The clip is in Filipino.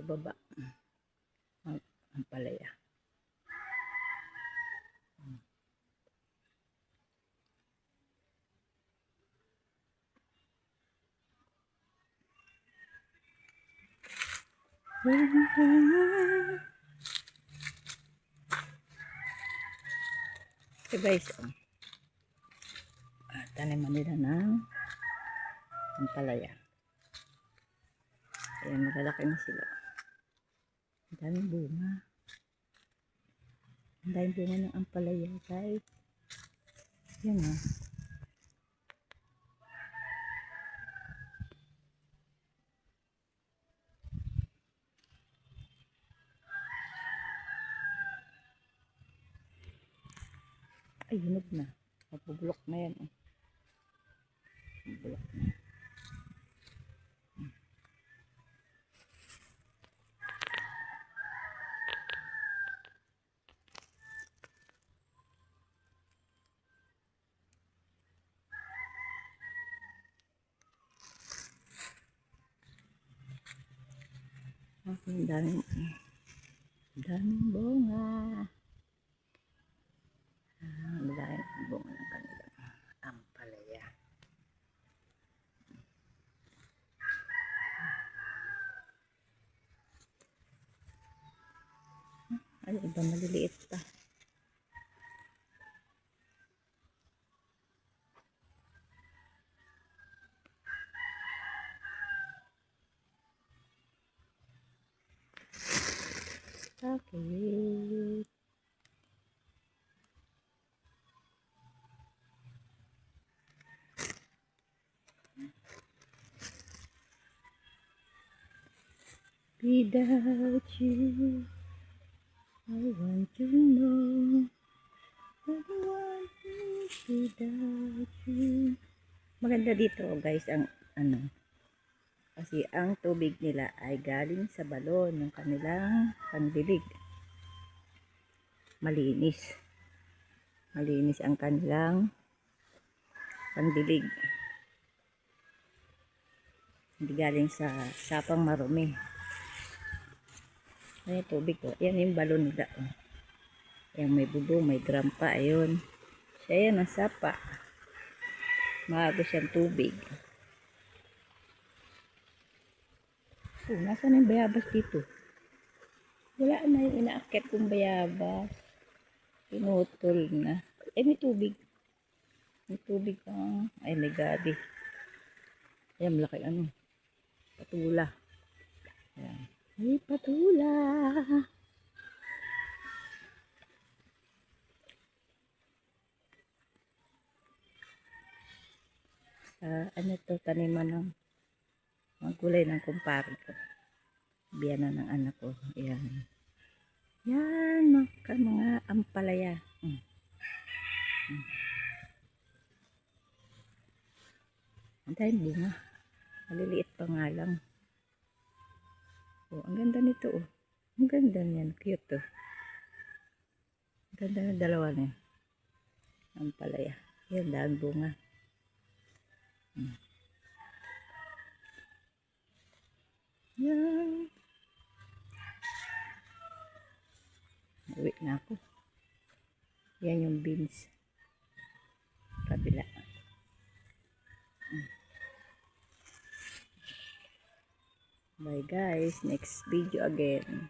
baba. Ang palaya. So guys, taniman nila ng ampalaya. Ayan, malalaki na sila. Ang daming bunga. Ang daming bunga ng ampalaya, guys. Yan o. Ay, hinog na. Mabubulok na yan. Mabubulok na. Ang daming bunga. Ang daming bunga ng kanilang ampalaya. Ay, iba maliliit pa. Okay. Without you, I want to know. I want you without you. Maganda dito guys ang kasi ang tubig nila ay galing sa balon ng kanilang pandilig. Malinis. Malinis ang kanilang pandilig. Hindi galing sa sapang marumi. Ay, tubig ko. Yan yung balon nila. Yan may bubong, may drum pa. Ayun. Siya yan ang sapa. Maago siyang tubig. Nasaan yung bayabas dito? Wala na yung inaakit kong bayabas. Pinutol na. Eh, may tubig. May tubig pa. Ay, may gabi. Ayan, malaki patula. Ayan. Ay, patula. To, taniman ng mga gulay ng kumpare ko. Biyana ng anak ko. Ayan. Yan, mga ampalaya. Ang daming bunga. Maliliit pa nga lang. Oh, ang ganda nito oh. Ang ganda niyan. Cute oh. Ang ganda ng dalawa niya. Ampalaya. Yan, daming bunga. Yan. Uwi na ako. Yan yung beans. Kabila. Bye guys. Next video again.